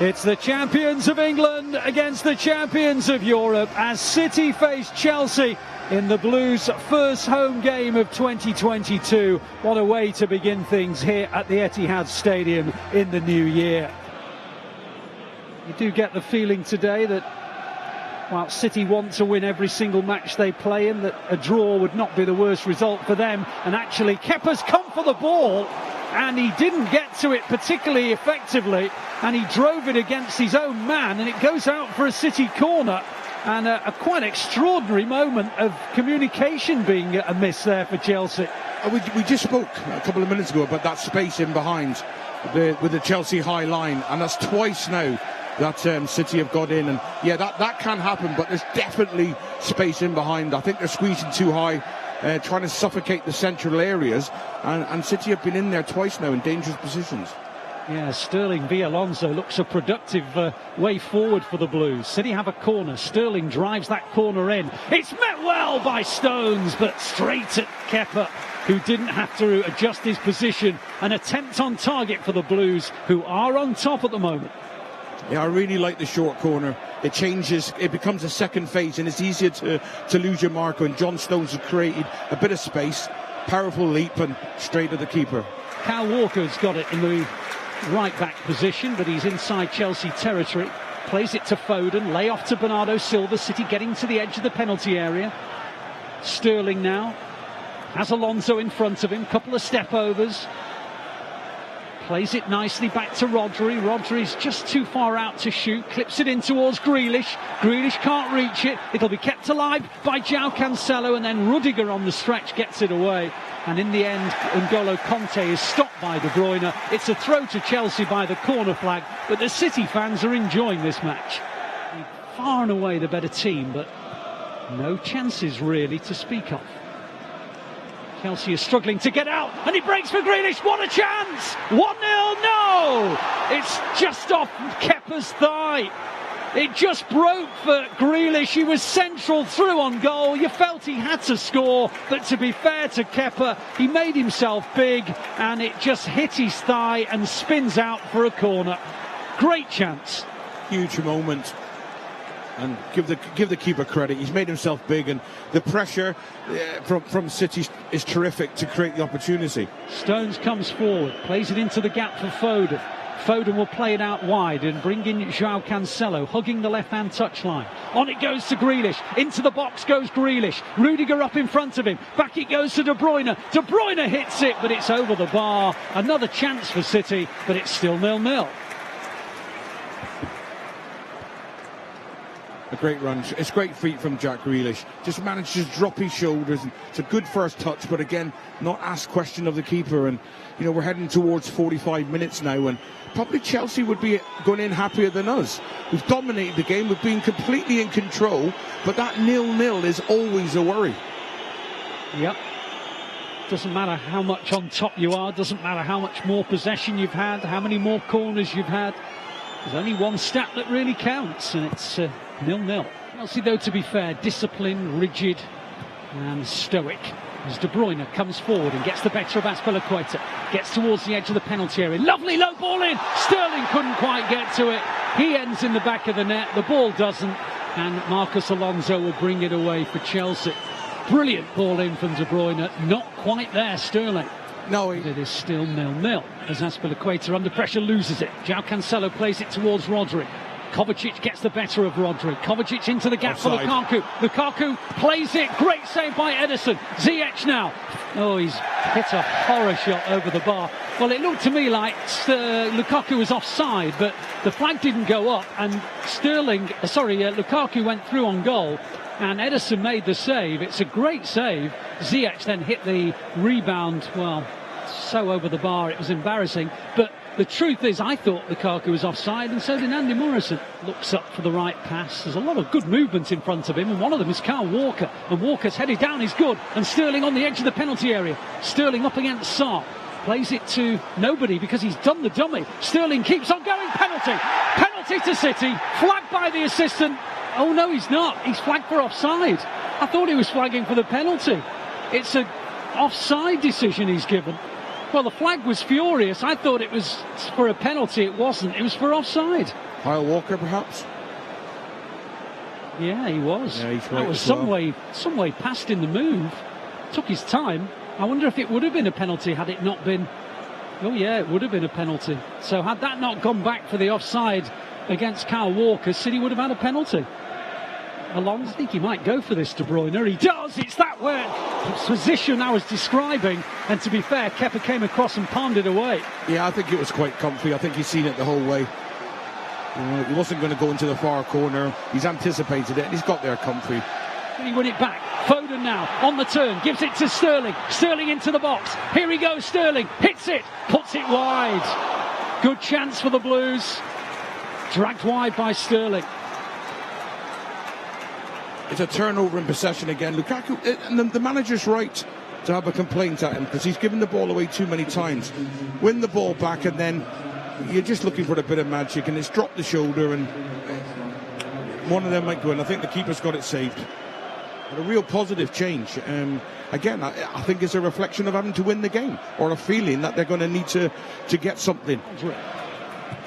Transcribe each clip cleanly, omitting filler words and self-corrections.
It's the champions of England against the champions of Europe as City face Chelsea in the Blues' first home game of 2022. What a way to begin things here at the Etihad Stadium in the new year. You do get the feeling today that while City want to win every single match they play in, that a draw would not be the worst result for them. And actually, Kepa's come for the ball, and he didn't get to it particularly effectively, and he drove it against his own man, and it goes out for a City corner. And a quite extraordinary moment of communication being amiss there for Chelsea. We just spoke a couple of minutes ago about that space in behind with the Chelsea high line, and that's twice now that City have got in. And yeah, that can happen, but there's definitely space in behind. I think they're squeezing too high, trying to suffocate the central areas, and City have been in there twice now in dangerous positions. Yeah, Sterling v Alonso looks a productive way forward for the Blues. City have a corner. Sterling drives that corner in. It's met well by Stones, but straight at Kepa, who didn't have to adjust his position. An attempt on target for the Blues, who are on top at the moment. Yeah, I really like the short corner. It changes, it becomes a second phase, and it's easier to lose your mark. And John Stones has created a bit of space, powerful leap, and straight at the keeper. Kyle Walker's got it in the right back position, but he's inside Chelsea territory. Plays it to Foden, lay off to Bernardo Silva. City getting to the edge of the penalty area. Sterling now has Alonso in front of him, couple of step overs. Plays it nicely back to Rodri. Rodri's just too far out to shoot. Clips it in towards Grealish. Grealish can't reach it. It'll be kept alive by João Cancelo, and then Rudiger on the stretch gets it away. And in the end, N'Golo Kanté is stopped by De Bruyne. It's a throw to Chelsea by the corner flag, but the City fans are enjoying this match. Far and away the better team, but no chances really to speak of. Chelsea is struggling to get out, and he breaks for Grealish. What a chance! 1-0, no! It's just off Kepa's thigh. It just broke for Grealish. He was central through on goal. You felt he had to score, but to be fair to Kepa, he made himself big, and it just hit his thigh and spins out for a corner. Great chance. Huge moment. And give the keeper credit. He's made himself big, and the pressure from City is terrific to create the opportunity. Stones comes forward, plays it into the gap for Foden. Foden will play it out wide and bring in João Cancelo, hugging the left-hand touchline. On it goes to Grealish. Into the box goes Grealish. Rudiger up in front of him. Back it goes to De Bruyne. De Bruyne hits it, but it's over the bar. Another chance for City, but it's still 0-0. A great run. It's great feet from Jack Grealish. Just managed to drop his shoulders. And it's a good first touch, but again, not asked question of the keeper. And you know, we're heading towards 45 minutes now, and probably Chelsea would be going in happier than us. We've dominated the game. We've been completely in control, but that 0-0 is always a worry. Yep. Doesn't matter how much on top you are. Doesn't matter how much more possession you've had, how many more corners you've had. There's only one stat that really counts, and it's 0-0. Chelsea, though, to be fair, disciplined, rigid and stoic. As De Bruyne comes forward and gets the better of Azpilicueta. Gets towards the edge of the penalty area. Lovely low ball in. Sterling couldn't quite get to it. He ends in the back of the net. The ball doesn't. And Marcos Alonso will bring it away for Chelsea. Brilliant ball in from De Bruyne. Not quite there, Sterling. No, but it is still 0-0 as Azpilicueta under pressure loses it. João Cancelo plays it towards Rodri. Kovacic gets the better of Rodri. Kovacic into the gap for Lukaku. Lukaku plays it. Great save by Ederson. Ziyech now. Oh, he's hit a horror shot over the bar. Well, it looked to me like Lukaku was offside, but the flag didn't go up, and Lukaku went through on goal, and Ederson made the save. It's a great save. Ziyech then hit the rebound. Well, so over the bar, it was embarrassing. But the truth is, I thought Lukaku was offside, and so did Andy Morrison. Looks up for the right pass. There's a lot of good movement in front of him, and one of them is Kyle Walker. And Walker's headed down, he's good. And Sterling on the edge of the penalty area. Sterling up against Sarr. Plays it to nobody because he's done the dummy. Sterling keeps on going. Penalty. Penalty to City. Flagged by the assistant. Oh, no, he's not. He's flagged for offside. I thought he was flagging for the penalty. It's an offside decision he's given. Well, the flag was furious. I thought it was for a penalty. It wasn't. It was for offside. Kyle Walker, perhaps? Yeah, he was. Yeah, he's that was some way past in the move. Took his time. I wonder if it would have been a penalty had it not been. Oh yeah, it would have been a penalty. So had that not gone back for the offside against Kyle Walker, City would have had a penalty. Alonso, I think he might go for this, De Bruyne. He does. It's that position I was describing. And to be fair, Kepa came across and palmed it away. Yeah, I think it was quite comfy. I think he's seen it the whole way. He wasn't going to go into the far corner. He's anticipated it and he's got there comfy. Can he win it back? Foden now on the turn, gives it to Sterling. Sterling into the box. Here he goes, Sterling. Hits it, puts it wide. Good chance for the Blues. Dragged wide by Sterling. It's a turnover in possession again. Lukaku, and the manager's right to have a complaint at him because he's given the ball away too many times. Win the ball back and then you're just looking for a bit of magic and it's dropped the shoulder and one of them might go in. I think the keeper's got it saved. But a real positive change. Again, I think it's a reflection of having to win the game or a feeling that they're going to need to get something.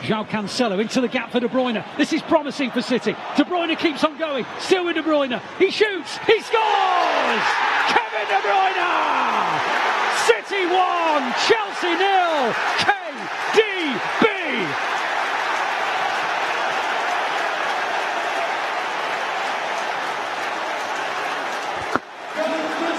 João Cancelo into the gap for De Bruyne. This is promising for City. De Bruyne keeps on going. Still with De Bruyne. He shoots. He scores! Kevin De Bruyne! City 1, Chelsea 0. KDB!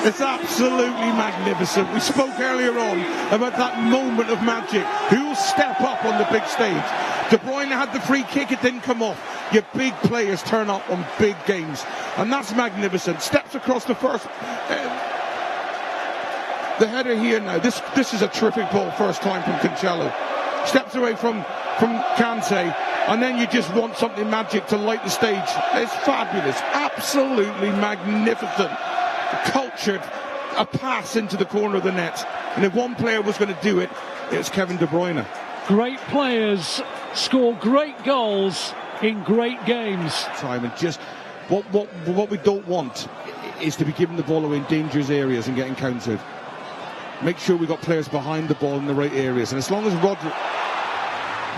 It's absolutely magnificent. We spoke earlier on about that moment of magic. Who'll step up on the big stage? De Bruyne had the free kick, it didn't come off. Your big players turn up on big games. And that's magnificent. Steps across the first... the header here now. This is a terrific ball, first time from Cancelo. Steps away from Kante. And then you just want something magic to light the stage. It's fabulous. Absolutely magnificent. Cultured, a pass into the corner of the net, and if one player was going to do it, it's Kevin De Bruyne. Great players score great goals in great games. Simon, just what we don't want is to be giving the ball away in dangerous areas and getting countered. Make sure we got players behind the ball in the right areas, and as long as Rodri...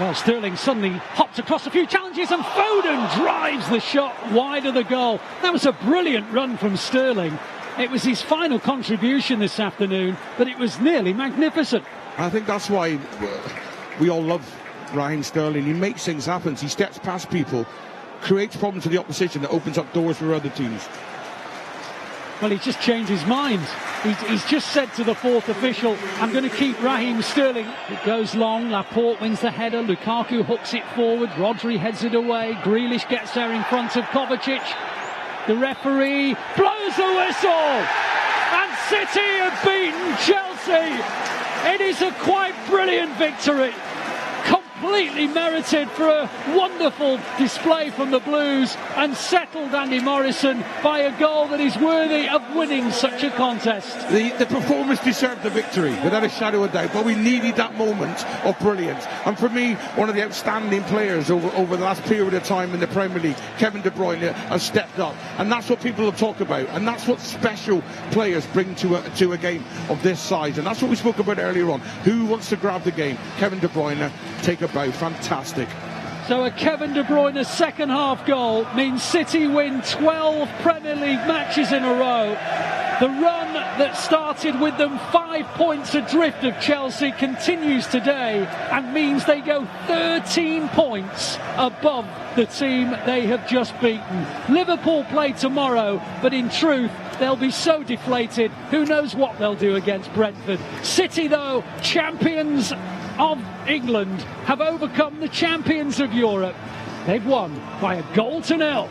Well, Sterling suddenly hopped across a few challenges and Foden drives the shot wide of the goal. That was a brilliant run from Sterling. It was his final contribution this afternoon, but it was nearly magnificent. I think that's why we all love Raheem Sterling. He makes things happen. He steps past people, creates problems for the opposition that opens up doors for other teams. Well, he's just changed his mind. He's just said to the fourth official, I'm going to keep Raheem Sterling. It goes long, Laporte wins the header, Lukaku hooks it forward, Rodri heads it away, Grealish gets there in front of Kovacic. The referee blows the whistle, and City have beaten Chelsea. It is a quite brilliant victory. Completely merited for a wonderful display from the Blues, and settled Andy Morrison by a goal that is worthy of winning such a contest. The performance deserved the victory without a shadow of doubt, but we needed that moment of brilliance. And for me, one of the outstanding players over the last period of time in the Premier League, Kevin De Bruyne, has stepped up, and that's what people will talk about, and that's what special players bring to a game of this size, and that's what we spoke about earlier on. Who wants to grab the game? Kevin De Bruyne, take a bow. Fantastic. So a Kevin De Bruyne second half goal means City win 12 Premier League matches in a row. The run that started with them 5 points adrift of Chelsea continues today and means they go 13 points above the team they have just beaten. Liverpool play tomorrow, but in truth they'll be so deflated, who knows what they'll do against Brentford. City, though, champions of England, have overcome the champions of Europe. They've won by 1-0.